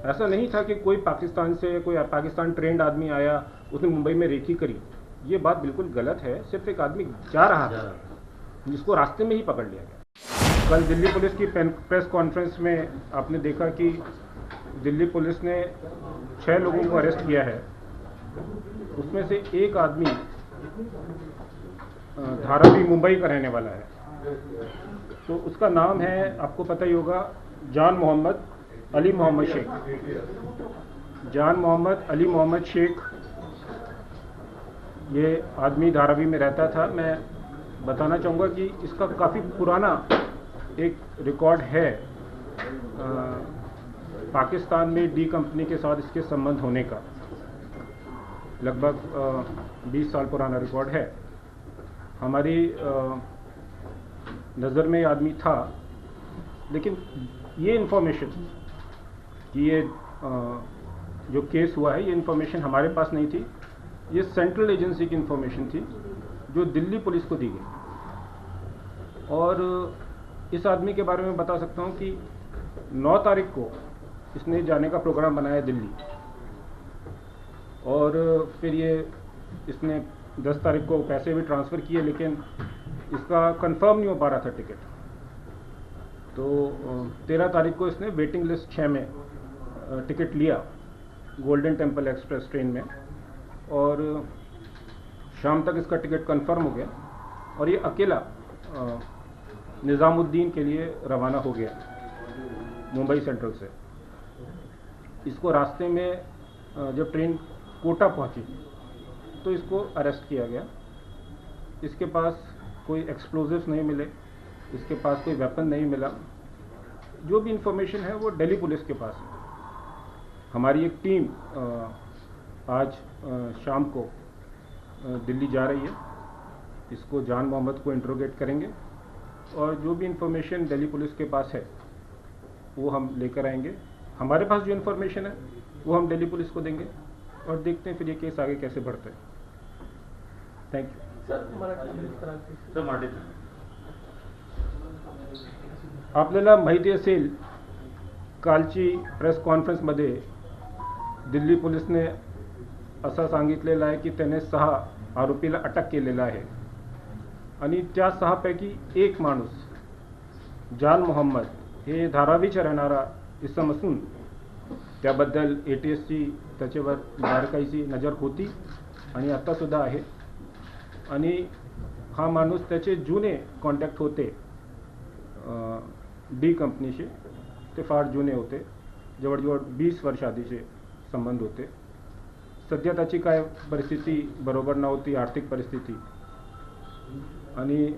ऐसा नहीं था कि कोई पाकिस्तान से कोई पाकिस्तान ट्रेंड आदमी आया, उसने मुंबई में रेकी करी। ये बात बिल्कुल गलत है। सिर्फ एक आदमी जा रहा था जिसको रास्ते में ही पकड़ लिया गया। कल दिल्ली पुलिस की प्रेस कॉन्फ्रेंस में आपने देखा कि दिल्ली पुलिस ने 6 लोगों को अरेस्ट किया है। उसमें से एक आदमी धारावी मुंबई का रहने वाला है। तो उसका नाम है, आपको पता ही होगा, जान मोहम्मद अली मोहम्मद शेख। जान मोहम्मद अली मोहम्मद शेख ये आदमी धारावी में रहता था। मैं बताना चाहूँगा कि इसका काफ़ी पुराना एक रिकॉर्ड है। पाकिस्तान में डी कंपनी के साथ इसके संबंध होने का लगभग 20 साल पुराना रिकॉर्ड है। हमारी नज़र में आदमी था, लेकिन ये इन्फॉर्मेशन कि ये जो केस हुआ है, ये इन्फॉर्मेशन हमारे पास नहीं थी। ये सेंट्रल एजेंसी की इन्फॉर्मेशन थी जो दिल्ली पुलिस को दी गई। और इस आदमी के बारे में बता सकता हूँ कि 9 तारीख को इसने जाने का प्रोग्राम बनाया दिल्ली, और फिर ये इसने 10 तारीख को पैसे भी ट्रांसफ़र किए, लेकिन इसका कंफर्म नहीं हो पा रहा था टिकट। तो 13 तारीख को इसने वेटिंग लिस्ट 6 में टिकट लिया गोल्डन टेम्पल एक्सप्रेस ट्रेन में, और शाम तक इसका टिकट कंफर्म हो गया और ये अकेला निज़ामुद्दीन के लिए रवाना हो गया मुंबई सेंट्रल से। इसको रास्ते में जब ट्रेन कोटा पहुंची तो इसको अरेस्ट किया गया। इसके पास कोई एक्सप्लोजिव्स नहीं मिले, इसके पास कोई वेपन नहीं मिला। जो भी इंफॉर्मेशन है वो दिल्ली पुलिस के पास है। हमारी एक टीम आज शाम को दिल्ली जा रही है। इसको जान मोहम्मद को इंट्रोगेट करेंगे और जो भी इंफॉर्मेशन दिल्ली पुलिस के पास है वो हम लेकर आएंगे। हमारे पास जो इंफॉर्मेशन है वो हम दिल्ली पुलिस को देंगे और देखते हैं फिर ये केस आगे कैसे बढ़ता है। Thank you sir. आपल्याला माहिती असेल, कालची प्रेस कॉन्फरन्समध्ये दिल्ली पुलिसने असं सांगितलेलं आहे की त्याने 6 आरोपीला अटक केलेला आहे आणि त्या 6 पैकी एक माणूस जान मोहम्मद हे धारावीचा राहणारा इसम असून त्याबद्दल ATSची त्याच्यावर बारकाईची नजर होती आणि आत्तासुद्धा आहे। आणि हा माणूस त्याचे जुने कॉन्टॅक्ट होते डी कंपनीचे, ते फार जुने होते, जवळजवळ 20 वर्ष आधीचे संबंध होते। सध्या त्याची काय परिस्थिती बरोबर नव्हती, आर्थिक परिस्थिती, आणि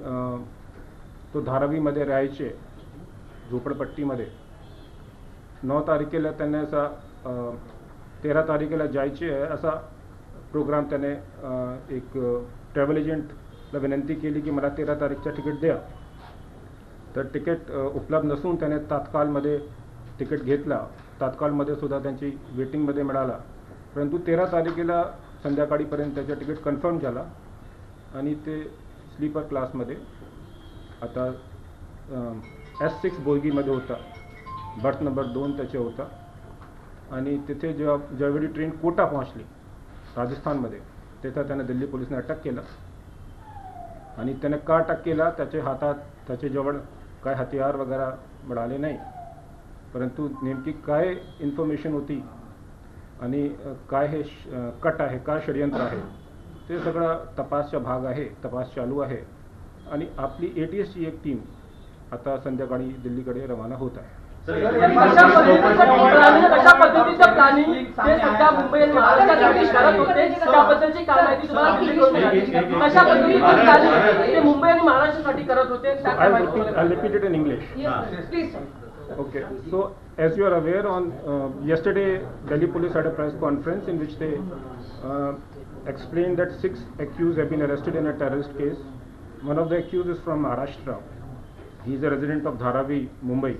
तो धारावीमध्ये राहायचे झोपडपट्टीमध्ये। 9 तारखेला त्याने असा 13 तारखेला जायचे आहे असा प्रोग्राम त्याने एक ट्रॅव्हल एजंटला विनंती केली की मला 13 तारीखचा तिकीट द्या। तर तिकीट उपलब्ध नसून त्याने तात्काळमध्ये तिकीट घेतला। तात्काळमध्ये सुद्धा त्यांची वेटिंगमध्ये मिळाला, परंतु 13 तारखेला संध्याकाळीपर्यंत त्याचा तिकीट कन्फर्म झाला आणि ते स्लीपर क्लासमध्ये आता S6 बोगीमध्ये होता। बर्थ नंबर 2 त्याचे होता। आणि तिथे ज्यावेळी ट्रेन कोटा पोहोचली राजस्थानमध्ये, तिथं त्याने दिल्ली पोलिसने अटक केलं। आणि त्याने का अटक केला, त्याच्या हातात त्याच्याजवळ काय हथियार वगैरे मिळाले नाही, परंतु नेमकी काय इन्फॉर्मेशन होती आणि काय हे कट आहे, काय षडयंत्र आहे, ते सगळं तपासचा भाग आहे। तपास चालू आहे आणि आपली ATSची एक टीम आता संध्याकाळी दिल्लीकडे रवाना होत आहे। कशा पद्धतीचं प्लॅनिंग ते सध्या मुंबई आणि महाराष्ट्रासाठी करत होते, त्याबद्दलची काय माहिती तुम्हाला कशा पद्धतीचं प्लॅनिंग ते मुंबई आणि महाराष्ट्रासाठी करत होते? I'll repeat it in English. Please. Okay, so as you are aware, on yesterday Delhi police had a press conference in which they explained that 6 accused have been arrested in a terrorist case. One of the accused is from Maharashtra. He is a resident of Dharavi, Mumbai.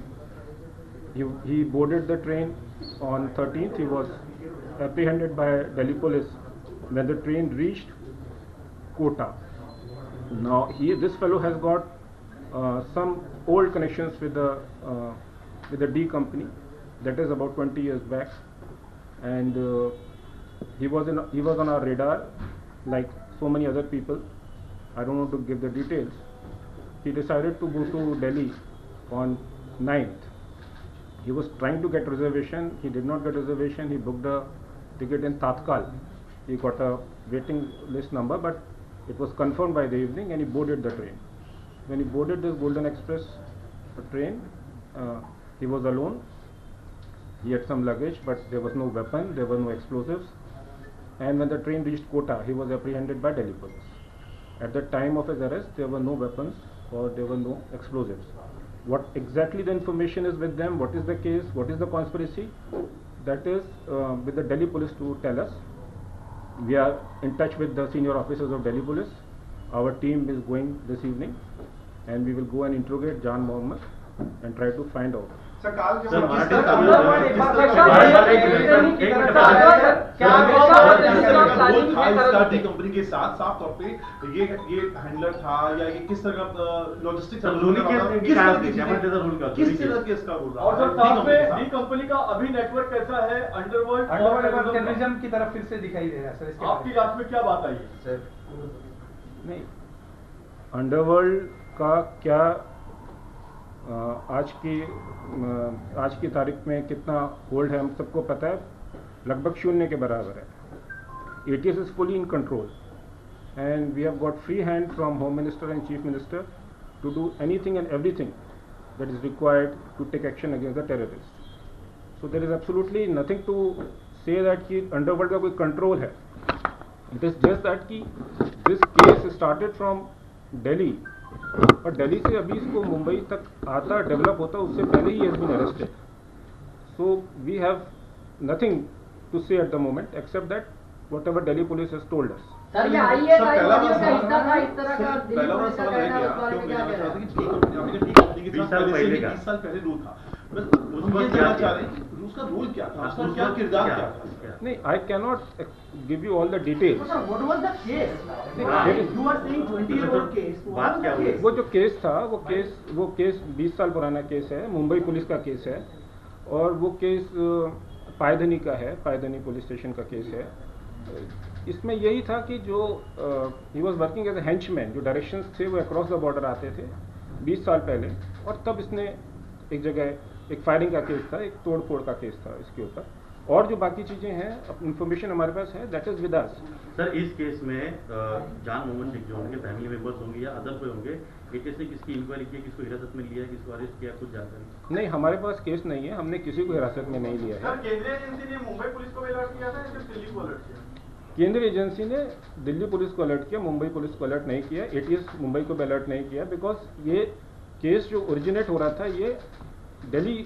He boarded the train on 13th. He was apprehended by Delhi police when the train reached Kota. Now this fellow has got some old connections with the D company. That is about 20 years back, and he was on our radar like so many other people. I don't want to give the details. He decided to go to Delhi on 9th. He was trying to get reservation. He did not get reservation. He booked a ticket in Tatkal. He got a waiting list number, but it was confirmed by the evening, and he boarded the train. When he boarded this Golden Express train, he was alone. He had some luggage, but there was no weapon, there were no explosives. And when the train reached Kota, he was apprehended by Delhi police. At the time of his arrest, there were no weapons or there were no explosives. What exactly the information is with them, what is the case, what is the conspiracy, that is with the Delhi police to tell us. We are in touch with the senior officers of Delhi police. Our team is going this evening, and we will go and interrogate Jan Mohammed and try to find out. Company के साथ साफ तौर पे ये handler था या ये किस तरह का लॉजिस्टिक्स किस तरह के इसका रूल और सर साथ में डी कंपनी का अभी नेटवर्क कैसा है अंडरवर्ल्ड टेररिज्म की तरफ फिर से दिखाई दे रहा है सर इसके आपकी रात में क्या बात आई है सर नहीं अंडरवर्ल्ड का क्या आज की तारीख में कितना होल्ड है हम सबको पता है लगभग शून्य के बराबर है ATS is fully in control and we have got free hand from Home Minister and Chief Minister to do anything and everything that is required to take action against the terrorists. So there is absolutely nothing to say that कि underworld का कोई control है. It is just that कि this case started from Delhi और दिल्ली से अभी इसको मुंबई तक आता डेवलप होता उससे पहले ही has been arrested. So we have nothing to say at the moment except that whatever Delhi police has told us. Sir ये IAS का हिस्सा था इस तरह का दिल्ली पहला पुलिस का सवाल कहना है है उस बारे में क्या कह रहे हैं? डी कंपनी के साथ पहले से 20 साल पहले रूल था बस ये जानना चाह रहे हैं उसका रूल क्या था उसका क्या किरदार क्या था नहीं I cannot give you all the details. Sir, what was the case? You are saying 20-year-old case. What was the case? वो जो केस था वो केस 20 साल पुराना केस है मुंबई पुलिस का केस है और वो केस पायधनी का है पायधनी पुलिस स्टेशन का केस है इसमें यही था कि जो he was working as a henchman जो डायरेक्शंस थे वो अक्रॉस द बॉर्डर आते थे 20 साल पहले और तब इसने एक जगह एक फायरिंग का केस था एक तोड़ फोड़ का केस था इसके ऊपर और जो बाकी चीजें हैं इंफॉर्मेशन हमारे पास है that is with us sir इस केस में जान मोहम्मद शेख जो होंगे फैमिली मेंबर्स होंगे या अदर कोई होंगे ATS ने किसकी इंक्वायरी की किसको हिरासत में लिया किसको अरेस्ट किया कुछ जानकारी नहीं हमारे पास केस नहीं है हमने किसी को हिरासत में नहीं लिया है सर केंद्रीय एजेंसी ने मुंबई पुलिस को अलर्ट किया था या सिर्फ दिल्ली को अलर्ट किया केंद्रीय एजेंसी ने दिल्ली पुलिस को अलर्ट किया मुंबई पुलिस को अलर्ट नहीं किया ATS मुंबई को भी अलर्ट नहीं किया बिकॉज ये केस जो ओरिजिनेट हो रहा था ये दिल्ली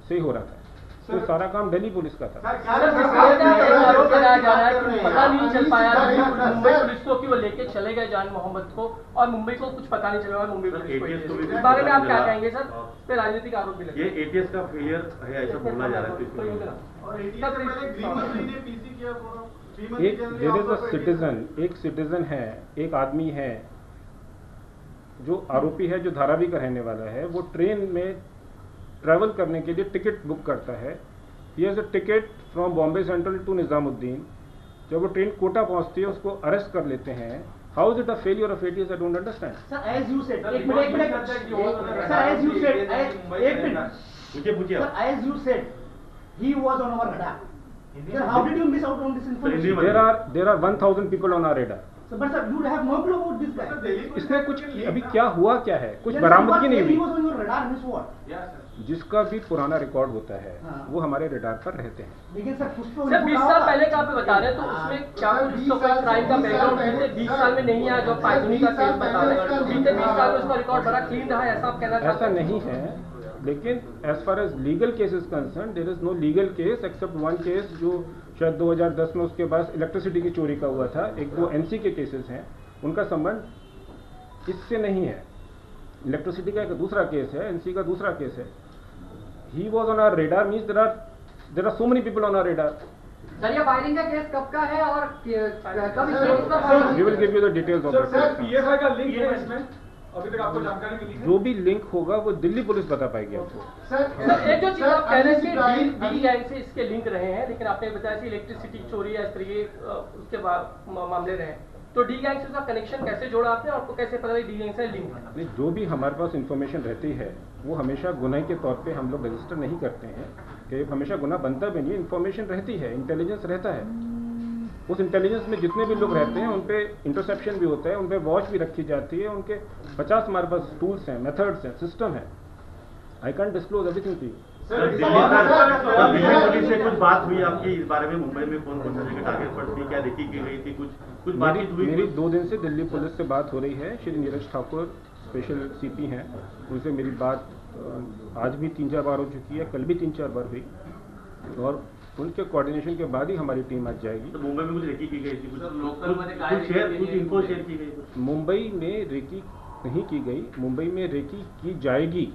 से हो रहा था तो सारा काम दिल्ली पुलिस का था आरोप लगाया जा रहा है कि पता नहीं चल पाया मुंबई पुलिस को कि वो लेके चले गए जान मोहम्मद को और मुंबई को कुछ पता नहीं चला मुंबई पुलिस को इस बारे में आप क्या कहेंगे सर इस पे राजनीतिक आरोप भी लगे ये ATS का फेलियर है ऐसा बोला जा रहा है और ATS से पहले गृह मंत्री ने पीसी किया एक सिटीजन है एक आदमी है जो आरोपी है जो धारावी का रहने वाला है वो ट्रेन में ट्रैवल करने के लिए टिकट बुक करता है he has a ticket from Bombay Central to Nizamuddin जब वो ट्रेन कोटा पहुंचती है उसको अरेस्ट कर लेते हैं how is it a failure of ATS I don't understand Sir, as you said, एक minute Sir, as you said, एक मिनट पूछिए Sir, as you said, he was on our radar. Sir, how did you miss out on this information? there are 1000 people on our radar So, but sir, you have no clue about this guy. इसमें कुछ अभी क्या हुआ क्या है कुछ बरामदगी नहीं He हुई was on your radar, means what? जिसका भी पुराना रिकॉर्ड होता है वो हमारे रडार पर रहते हैं लेकिन सर कुछ तो सर 20 साल पहले का आप बता रहे हैं तो उसमें क्या कुछ तो कोई क्राइम का बैकग्राउंड बीते 20 साल में नहीं आया जो पायधनी का केस बता रहे हैं बीते 20 साल में उसका रिकॉर्ड बड़ा क्लीन रहा है ऐसा आप कहना चाहते ऐसा नहीं है लेकिन as far as legal case is concern there is no legal case except one case जो शायद 2010 में उसके पास इलेक्ट्रिसिटी की चोरी का हुआ था एक दो NC के केसेस हैं उनका संबंध इससे नहीं है इलेक्ट्रिसिटी का एक दूसरा केस है NC का दूसरा केस है he was on our radar means there are so many people on our radar sir ये फायरिंग का केस कब का है और कब we will give you the details of that PFI का लिंक है इसमें अभी तक आपको जानकारी मिली है? जो भी लिंक होगा वो दिल्ली पुलिस बता पाएगी आपको। सर एक जो चीज आप कह रहे हैं कि डी गैंग से इसके लिंक रहे हैं, लेकिन आपने बताया कि इलेक्ट्रिसिटी चोरी या इस तरीके उसके मामले रहे हैं, तो डी गैंग से उसका कनेक्शन कैसे जोड़ा आपने, आपको कैसे पता है डी गैंग से लिंक है? नहीं, जो भी हमारे पास इंफॉर्मेशन रहती है वो हमेशा गुनाह के तौर पे हम लोग रजिस्टर नहीं करते हैं कि हमेशा गुनाह बनता भी नहीं है। इंफॉर्मेशन रहती है, इंटेलिजेंस रहता है, उस इंटेलिजेंस में जितने भी लोग रहते हैं उन पे इंटरसेप्शन भी होता है, उन पे वॉच भी रखी जाती है, उनके 50 हमारे पास टूल्स हैं, मेथड्स हैं, सिस्टम है। I can't disclose everything to you. Delhi police से कुछ बात हुई आपकी इस बारे में? मुंबई में कौन कौन सा जगह टारगेट पर थी, क्या देखी की गई थी, कुछ बातचीत हुई? मेरी 2 दिन से दिल्ली पुलिस से बात हो रही है। श्री नीरज ठाकुर स्पेशल सीपी हैं, उनसे मेरी बात आज भी 3-4 बार हो चुकी है, कल भी 3-4 बार हुई, और उनके कोऑर्डिनेशन के बाद ही हमारी टीम आज जाएगी। तो मुंबई में कुछ रेकी की गई थी, कुछ इन्फो शेयर की गई? मुंबई में रेकी नहीं की गई, मुंबई में रेकी की जाएगी,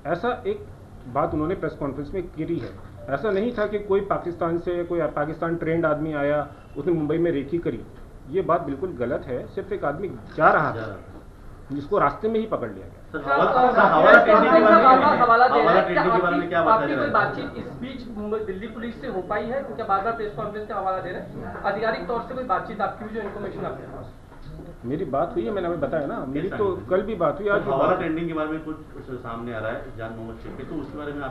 ऐसा एक बात उन्होंने प्रेस कॉन्फ्रेंस में करी है। ऐसा नहीं था कि कोई पाकिस्तान से कोई पाकिस्तान ट्रेंड आदमी आया उसने मुंबई में रेकी करी, ये बात बिल्कुल गलत है। सिर्फ एक आदमी जा रहा था जिसको रास्ते में ही पकड़ लिया गया। हवाला दे रहे हैं, आपकी कोई बातचीत इस बीच दिल्ली पुलिस से हो पाई है? क्योंकि बार बार प्रेस कॉन्फ्रेंस का हवाला दे रहे हैं, आधिकारिक तौर से कोई बातचीत आपकी हुई, जो इन्फॉर्मेशन आपके पास? मेरी बात हुई है, मैंने अभी बताया ना, मेरी तो कल भी बात हुई, आज भी हवाला ट्रेंडिंग के बारे में कुछ सामने आ रहा है जान मोहम्मद शेख के, तो उसके बारे में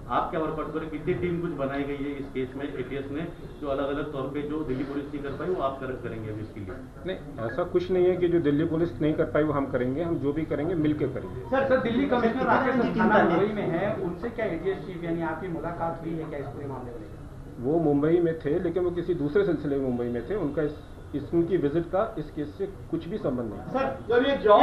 आप क्या वर्कआउट करें? कितनी टीम कुछ बनाई गई है इस केस में एटीएस ने, जो अलग अलग तौर पे जो दिल्ली पुलिस नहीं कर पाई वो आप करेंगे अभी इसके लिए? नहीं, ऐसा कुछ नहीं है कि जो दिल्ली पुलिस नहीं कर पाई वो हम करेंगे, हम जो भी करेंगे मिलकर करेंगे। सर दिल्ली कमिश्नर राकेश अस्थाना मुंबई में है, उनसे क्या एटीएस चीफ यानी आपकी मुलाकात हुई है क्या इस पूरे मामले में? वो मुंबई में थे, लेकिन वो किसी दूसरे सिलसिले में मुंबई में थे, उनका इनकी विजिट का इस केस से कुछ भी संबंध नहीं। सर ये जॉन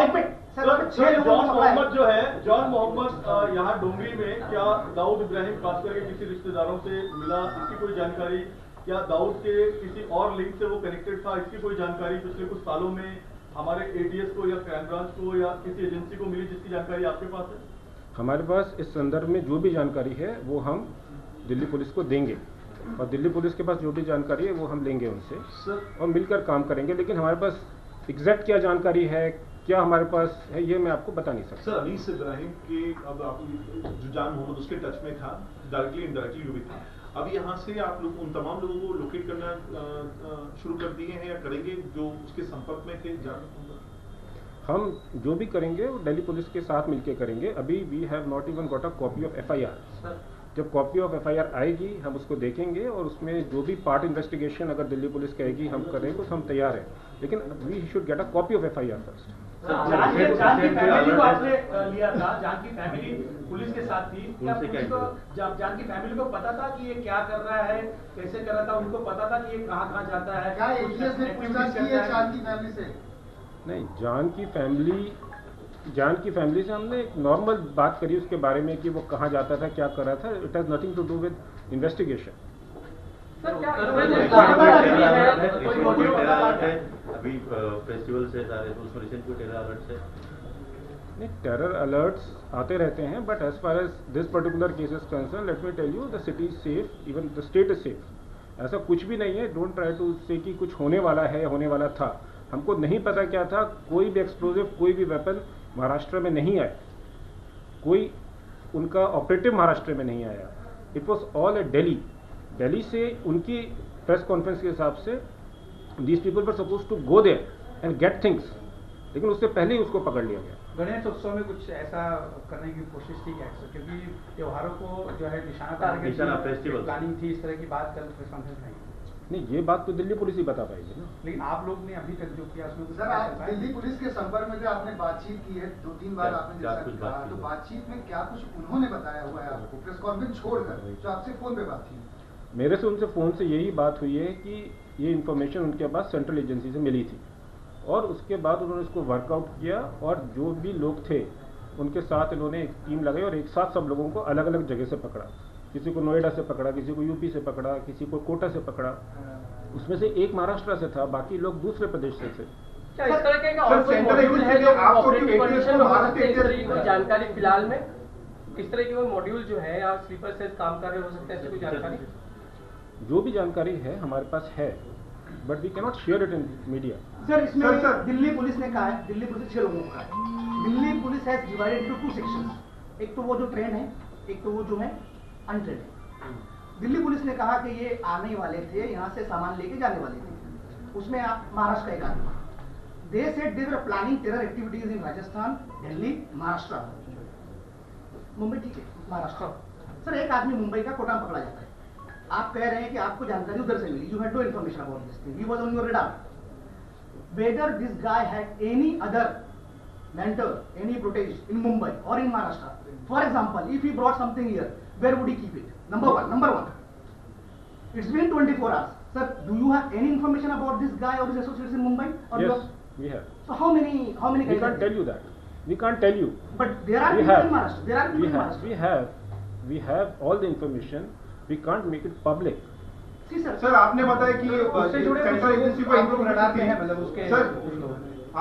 मोहम्मद जो है, जॉन मोहम्मद यहाँ डोंगरी में क्या दाऊद इब्राहिम खासकर के किसी रिश्तेदारों से मिला, इसकी कोई जानकारी? या दाऊद के किसी और लिंक से वो कनेक्टेड था, इसकी कोई जानकारी पिछले कुछ सालों में हमारे एटीएस को या क्राइम ब्रांच को या किसी एजेंसी को मिली, जिसकी जानकारी आपके पास है? हमारे पास इस संदर्भ में जो भी जानकारी है वो हम दिल्ली पुलिस को देंगे, और दिल्ली पुलिस के पास जो भी जानकारी है वो हम लेंगे उनसे और मिलकर काम करेंगे। लेकिन हमारे पास एग्जैक्ट क्या जानकारी है, क्या हमारे पास है, ये मैं आपको बता नहीं सकता। सर अनीस इब्राहिम के अब आप जो जान मोहम्मद उसके टच में था, डायरेक्टली इनडायरेक्टली जो भी था, अब यहाँ से आप लोग उन तमाम लोगों को लोकेट करना शुरू कर दिए हैं या करेंगे जो उसके संपर्क में थे? जान हम जो भी करेंगे वो दिल्ली पुलिस के साथ मिलकर करेंगे। अभी we have not even got a copy of FIR। जब कॉपी ऑफ FIR आएगी हम उसको देखेंगे, और उसमें जो भी पार्ट इन्वेस्टिगेशन अगर दिल्ली पुलिस कहेगी हम करेंगे तो हम तैयार हैं, लेकिन we should get a copy of FIR first. जान की फैमिली को आपने लिया था, जान की फैमिली पुलिस के साथ थी, क्या पुलिस को जान की फैमिली को पता था कि ये क्या कर रहा है, कैसे कर रहा था? उनको पता था कि ये कहाँ जाता है? क्या एटीएस ने पूछताछ की है जान की फैमिली से? नहीं, जान की फैमिली से हमने एक नॉर्मल बात करी उसके बारे में कि वो कहाँ जाता था, क्या कर रहा था। It has nothing to do with investigation. अभी फेस्टिवल से उसमें रिसेंट कोई टेरर अलर्ट है? नहीं, टेरर अलर्ट्स आते रहते हैं, but as far as this particular case is concern, let me tell you, the city is safe, even the state is safe. ऐसा कुछ भी नहीं है। डोंट ट्राई टू से कि कुछ होने वाला है या होने वाला था। हमको नहीं पता क्या था। कोई भी एक्सप्लोजिव, कोई भी वेपन महाराष्ट्र में नहीं आया, कोई उनका ऑपरेटिव महाराष्ट्र में नहीं आया। It was all at Delhi. Delhi से उनकी प्रेस कॉन्फ्रेंस के हिसाब से these people were suppose to go there and get things, लेकिन उससे पहले ही उसको पकड़ लिया गया। गणेश उत्सव में कुछ ऐसा करने की कोशिश थी क्या, क्योंकि त्योहारों को जो है निशाना फेस्टिवल प्लानिंग थी, इस तरह की बात कल प्रेस कॉन्फ्रेंस में नहीं, ये बात तो दिल्ली पुलिस ही बता पाएगी ना। लेकिन आप लोग ने अभी तक जो किया उसमें सर, आप दिल्ली पुलिस के संपर्क में थे, आपने बातचीत की है 2-3 बार, आपने जैसा कहा, तो बातचीत में क्या कुछ उन्होंने बताया हुआ है आपको, प्रेस कॉन्फ्रेंस छोड़कर जो आपसे फोन पे बात की? मेरे से उनसे फ़ोन से यही बात हुई है कि ये इन्फॉर्मेशन उनके पास सेंट्रल एजेंसी से मिली थी, और उसके बाद उन्होंने इसको वर्कआउट किया, और जो भी लोग थे उनके साथ इन्होंने एक टीम लगाई और एक साथ सब लोगों को अलग अलग जगह से पकड़ा। किसी को नोएडा से पकड़ा, किसी को यूपी से पकड़ा, किसी को कोटा से पकड़ा। उसमें से एक महाराष्ट्र से था, बाकी लोग दूसरे प्रदेश से थे। क्या इस तरह का और कोई मॉड्यूल है जो ऑपरेटिव कंडीशन में हो सकते हैं? इस तरह की कोई जानकारी फिलहाल में, इस तरह के कोई मॉड्यूल जो है या स्लीपर सेल काम कर रहे हो सकते हैं, ऐसी कोई जानकारी? जो भी जानकारी है हमारे पास है, but we cannot share it in media. Sir इसमें दिल्ली पुलिस ने कहा है, दिल्ली पुलिस 6 लोगों को कहा है। Delhi police has divided into 2 sections, एक तो वो जो ट्रेन है, एक तो वो जो है अनट्रेन है। दिल्ली पुलिस ने कहा कि ये आने वाले थे, यहाँ से सामान लेके जाने वाले थे, उसमें महाराष्ट्र का एक आदमी, they said they were planning terror activities in Rajasthan, Delhi, Maharashtra, Mumbai, ठीक है, महाराष्ट्र। सर एक आदमी मुंबई का कोटा में पकड़ा जाता है, आप कह रहे हैं कि आपको जानकारी उधर से मिली, you had no information about this thing, he was on your radar. Whether this guy had any other mentor, any protegee in Mumbai or in Maharashtra, for example, if he brought something here, where would he keep it? Number one. It's been 24 hours. Sir, do you have any information about this guy or his associates in Mumbai? Or Yes, we have. So how many We guys? can't tell you that. We can't tell you. But there are We people have. in Maharashtra. There are people in Maharashtra. We have all the information. We can't make it public. See sir. Sir आपने बताया कि उससे जुड़े central agency को आपको radar पे है, मतलब उसके सर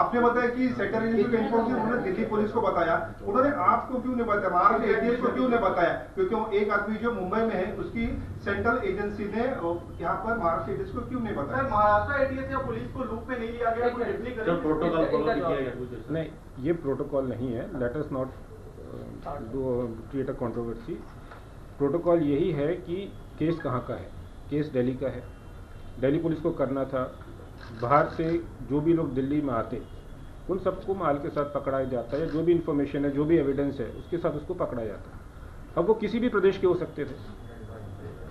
आपने बताया कि सेंट्रल एजेंसी को इन्फॉर्म किया, उन्होंने दिल्ली पुलिस को बताया, उन्होंने आपको क्यों नहीं बताया, महाराष्ट्र एटीएस को क्यों नहीं बताया? क्योंकि वो एक आदमी जो मुंबई में है उसकी सेंट्रल एजेंसी ने यहाँ पर महाराष्ट्र एटीएस को क्यों नहीं बताया? सर महाराष्ट्र एटीएस या पुलिस को लूप में नहीं लिया गया, कोई टिप्पणी करें? सर प्रोटोकॉल फॉलो किया गया? नहीं, ये प्रोटोकॉल नहीं है. Let us not create a controversy. Protocol यही है कि केस कहाँ का है. केस दिल्ली का है, दिल्ली पुलिस को करना था. बाहर से जो भी लोग दिल्ली में आते उन सबको माल के साथ पकड़ाया जाता है, जो भी इंफॉर्मेशन है, जो भी एविडेंस है, उसके साथ उसको पकड़ा जाता है. अब वो किसी भी प्रदेश के हो सकते थे.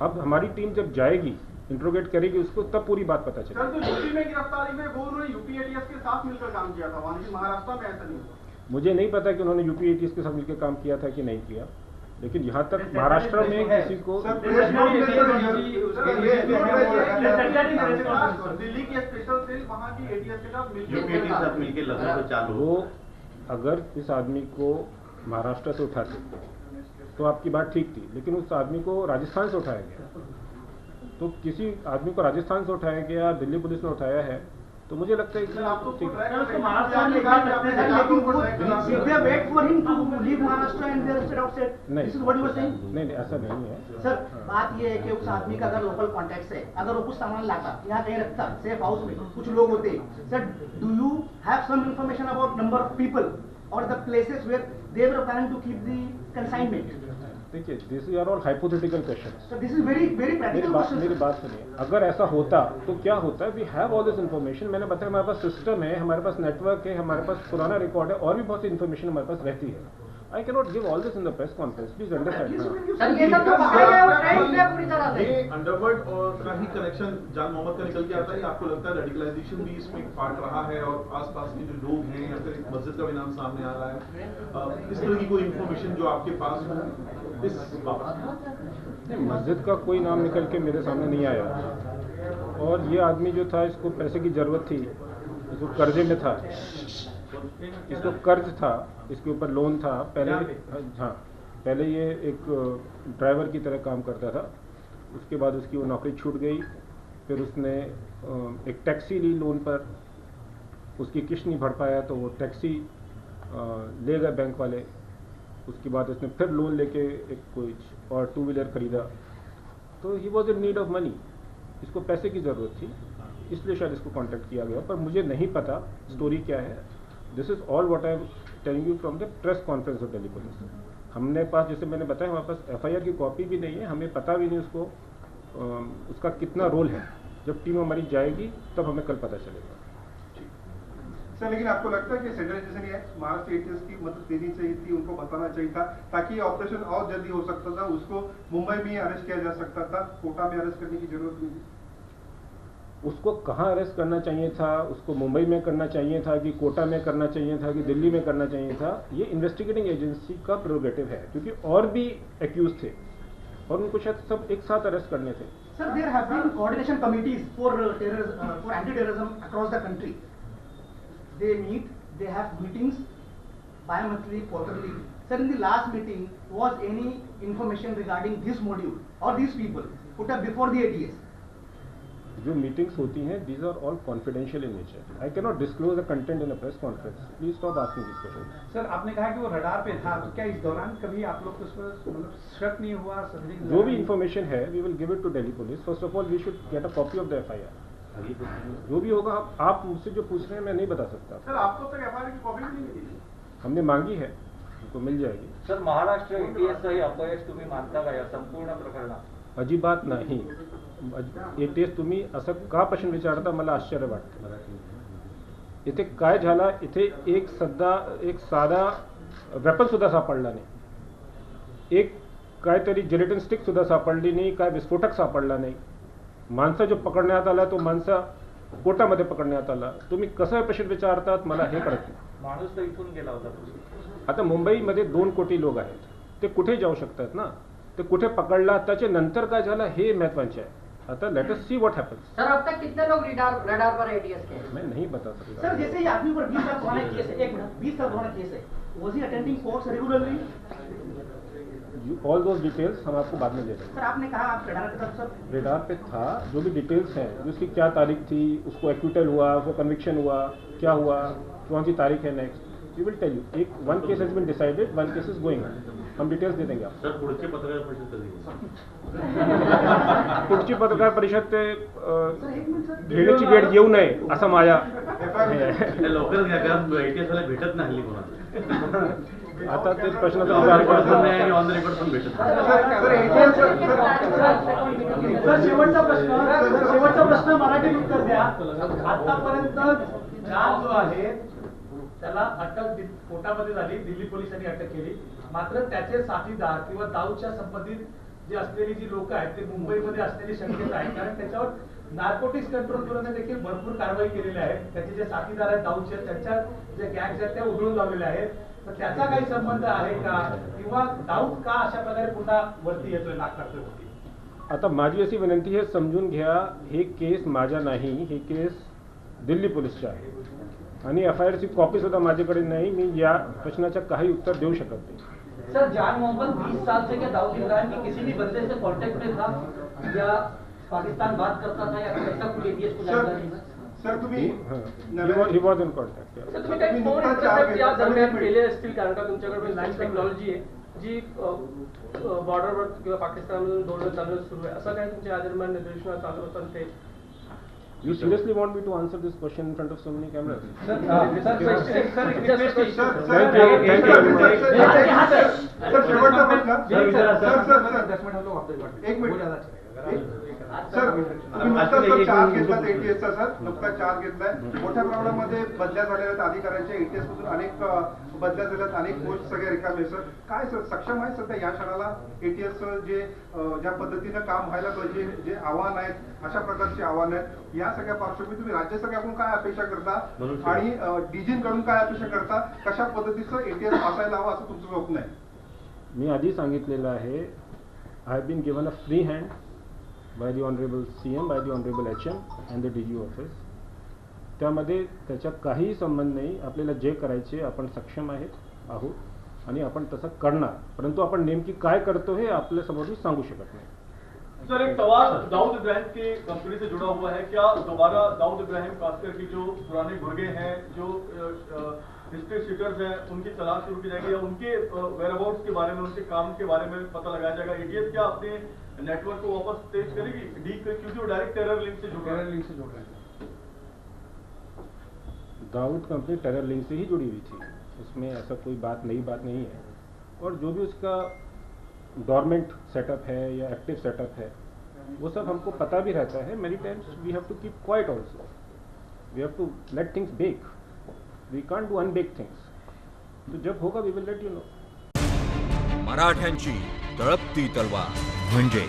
अब हमारी टीम जब जाएगी, इंट्रोगेट करेगी उसको, तब पूरी बात पता चलेगी. सर तो यूपी में गिरफ्तारी में वो उन्होंने यूपी एटीएस के साथ मिलकर काम किया था, वहाँ महाराष्ट्र में ऐसा नहीं हुआ. मुझे नहीं पता कि उन्होंने यूपी एटीएस के साथ मिलकर काम किया था कि नहीं किया, लेकिन यहाँ तक महाराष्ट्र में किसी को दिल्ली की स्पेशल सेल वहाँ की एटीएस के साथ मिलकर लगा तो चालू. वो अगर इस आदमी को महाराष्ट्र से उठाते तो आपकी बात ठीक थी, लेकिन उस आदमी को राजस्थान से उठाया गया. तो किसी आदमी को राजस्थान से उठाया गया, दिल्ली पुलिस ने उठाया है, तो मुझे लगता है कि नहीं, ऐसा नहीं है. सर बात ये है कि उस आदमी का अगर लोकल कॉन्टेक्ट है, अगर वो कुछ सामान लाता, यहाँ कहीं रखता, सेफ हाउस में कुछ लोग होते, sir do you have some information about number of people और the places where they were planning to keep the consignment? देखिए, this are all hypothetical questions. Sir this is very very practical question. मेरी बात सुनिए. अगर ऐसा होता तो क्या होता है? We have all this information. मैंने बताया हमारे पास सिस्टम है, हमारे पास नेटवर्क है, हमारे पास पुराना रिकॉर्ड है, और भी बहुत सी इन्फॉर्मेशन हमारे पास रहती है. I cannot give all this in the press conference. Please understand. ये अंडरवर्ल्ड और का ही कनेक्शन जान मोहम्मद का निकल के आता है. आपको लगता है रेडिकलाइजेशन भी इसमें एक पार्ट रहा है और आसपास के जो लोग हैं या फिर एक मस्जिद का भी नाम सामने आ रहा है, इस तरह की कोई इन्फॉर्मेशन जो आपके पास हो इस बाबत? मस्जिद का कोई नाम निकल के मेरे सामने नहीं आया. और ये आदमी जो था, इसको पैसे की जरूरत थी, इसको कर्जे में था, इसको कर्ज था, इसके ऊपर लोन था. पहले ये एक ड्राइवर की तरह काम करता था. उसके बाद उसकी वो नौकरी छूट गई. फिर उसने एक टैक्सी ली लोन पर. उसकी किस्त नहीं भर पाया तो वो टैक्सी ले गए बैंक वाले. उसके बाद उसने फिर लोन लेके एक कोई और 2 व्हीलर खरीदा. तो he was in need of money. इसको पैसे की ज़रूरत थी, इसलिए शायद इसको कांटेक्ट किया गया. पर मुझे नहीं पता स्टोरी क्या है. This is all what I am telling you from the press conference of Delhi police. हमने पास, जैसे मैंने बताया, हमारे पास एफआईआर की कॉपी भी नहीं है. हमें पता भी नहीं उसको उसका कितना रोल है. जब टीम हमारी जाएगी तब हमें कल पता चलेगा. सर लेकिन आपको लगता है कि सेंट्रल एजेंसी ने महाराष्ट्र एटीएस की मदद देनी चाहिए थी, उनको बताना चाहिए था, ताकि ऑपरेशन और जल्दी हो सकता था, उसको मुंबई में अरेस्ट किया जा सकता था, कोटा में अरेस्ट करने की जरूरत नहीं थी? उसको कहाँ अरेस्ट करना चाहिए था? उसको मुंबई में करना चाहिए था कि कोटा में करना चाहिए था कि दिल्ली में करना चाहिए था? ये इन्वेस्टिगेटिंग एजेंसी का प्रेरोगेटिव है, क्योंकि और भी एक्यूज थे और उनको शायद सब एक साथ अरेस्ट करने थे. Sir, there have been coordination committees for anti-terrorism across the country. They meet, they have meetings bi-monthly, quarterly. Sir, in the last meeting, was any information regarding this module or these people put up before the ATS? जो meetings होती हैं, these are all confidential in nature. I cannot disclose the content in a press conference. Please stop asking these questions. Sir आपने कहा कि वो radar पे था, तो क्या इस दौरान कभी आप लोग को उस पर मतलब शक नहीं हुआ? जो भी इंफॉर्मेशन है, we will give it to Delhi Police. First of all, we should get a copy of the FIR. जो भी होगा आप मुझसे जो पूछ रहे हैं मैं नहीं बता सकता। सर आपको तक एफआईआर की कॉपी भी नहीं मिली? हमने मांगी है, उनको मिल जाएगी। सर महाराष्ट्र ATS ही अपयश तुम्ही मानता का या संपूर्ण प्रकरणात? अजिबात नाही। ATS तुम्ही असं का प्रश्न विचारता मला आश्चर्य वाटतं। इथे काय झाला, इथे एक साधा वेपन सुद्धा सापडला नाही, एक काहीतरी जिलेटिन स्टिक सुद्धा सापडली नाही, काय विस्फोटक सापडला नाही। माणसं जो पकडण्यात आला तो माणसा कोर्टामध्ये पकडण्यात आला। तुम्ही कसं प्रश्न विचारतात मला हे कळत नाही। माणूस तर इथून गेला होता। आता मुंबईमध्ये 2 कोटी लोक आहेत, ते कुठे जाऊ शकतात ना, ते कुठे पकडला त्याच्या नंतर काय झालं हे महत्वाचे आहे। आता let us see what happens. Sir अब तक कितने लोग रडार पर ATS के? मैं नहीं बता सकता सर। जैसे ये आदमी पर 20 साल पुराना केस है, 1 मिनट, 20 साल पुराना केस है, was he attending courts regularly? All those details हम आपको बाद में दे देंगे। सर आपने कहा आप रडार के साथ सर रेडार पे था, जो भी डिटेल्स हैं, उसकी क्या तारीख थी, उसको एक्विटल हुआ, उसको कन्विक्शन हुआ, क्या हुआ, कौन सी तारीख है next, we will tell you. One case has been decided, one case is going on, हम डिटेल्स दे देंगे आपको। सर पुढचे पत्रकार परिषद कधी? पुढची पत्रकार परिषद ते घेण्याची वेळ येऊ नये असं माझ्या लवकरच घ्या, कारण ATS वाले भेटत नाही हल्ली कोणाला। आता ते प्रश्नाचा विचार करतो नाही आणि ऑन द रेकॉर्ड पण भेटत नाही। सर शेवटचा प्रश्न मराठीत उत्तर द्या। आतापर्यंत जान जो आहे त्याला अटक कोर्टामध्ये झाली, दिल्ली पोलिसांनी अटक केली, मात्र त्याचे साथीदार किंवा दाऊदच्या संबंधित जे असलेली जी लोक आहेत ते मुंबईमध्ये असलेली शक्यता आहे, कारण त्याच्यावर नार्कोटिक्स कंट्रोल ब्युरोने देखील भरपूर कारवाई केलेली आहे। त्याचे जे साथीदार आहेत दाऊदचे, त्यांच्या जे गँग्स आहेत त्या उधळून लावलेल्या आहेत, तर त्याचा काही संबंध आहे का, किंवा दाऊद का अशा प्रकारे पुन्हा वरती येतोय नागपूरवरती? आता माझी अशी विनंती आहे, समजून घ्या, हे केस माझा नाही, हे केस दिल्ली पोलीसचा आहे आणि FIR ची कॉपी सुद्धा माझ्याकडे नाही। मी या प्रश्नाचं काही उत्तर देऊ शकत नाही। सर जान मोहम्मद 20 साल से क्या दाऊद इब्राहिम की किसी भी बंदे से कांटेक्ट में था या पाकिस्तान बात करता था या ऐसा कुछ ATS को जानकारी है? सर तुम्ही he was in contact. Sir तुम्ही काही फोन इंटरसेप्ट या दरम्यान केले असतील, कारण का तुमच्याकडे लाईन टेक्नॉलॉजी आहे जी बॉर्डरवर किंवा पाकिस्तानमधून दोन चालू सुरू आहे, असं काही तुमच्या या दरम्यान निर्देशना चालू होतं ते? You seriously want me to answer this question in front of so many cameras? Sir नुकताच चार्ज घेतला ATSचा, सर नुकताच चार्ज घेतलाय, मोठ्या प्रमाणामध्ये बदल्या झालेल्या आहेत अधिकाऱ्यांच्या, ATS मधून अनेक बदल्या झाल्यात, अनेक पोस्ट सगळे रिकामे। सर काय सर सक्षम आहे सध्या या क्षणाला ATS जे ज्या पद्धतीनं काम व्हायला पाहिजे, जे आव्हान आहेत, अशा प्रकारची आव्हान आहेत, या सगळ्या पार्श्वभूमीत तुम्ही राज्य सरकारकडून काय अपेक्षा करता आणि DGकडून काय अपेक्षा करता, कशा पद्धतीचं ATS असायला हवं असं तुमचं स्वप्न आहे? मी आधी सांगितलेलं आहे, I have been given a free hand by the honorable CM, by the honorable HM and the DG office. त्यामध्ये त्याचा काही संबंध नाही। आपल्याला जे करायचे आपण सक्षम आहोत आणि आपण तसं करणार, परंतु आपण नेमकी काय करतो हे आपल्या समोर मी सांगू शकत नाही। सर एक सवाल दाऊद इब्राहिम की कंपनी से जुड़ा हुआ है, क्या दोबारा दाऊद इब्राहिम खासकर की जो पुराने गुर्गे हैं, जो हिस्ट्री शीटर्स हैं, उनकी तलाश शुरू की जाएगी या उनके वेयरअबाउट्स के बारे में, उनके काम के बारे में पता लगाया जाएगा? ATS क्या अपने नेटवर्क को वापस तेज करेगी क्योंकि वो डायरेक्ट टेरर लिंक से जुड़ रहे हैं? दाऊद कंपनी टेरर लिंक से ही जुड़ी हुई थी, उसमें ऐसा कोई नई बात नहीं है। और जो भी उसका डॉर्मेंट सेटअप है या एक्टिव सेटअप है वो सब हमको पता भी रहता है। Many times we have to keep quiet also, we have to let things bake, we can't do unbake things. तो जब होगा we will let you know. मराठ्यांची तळपती तलवार म्हणजे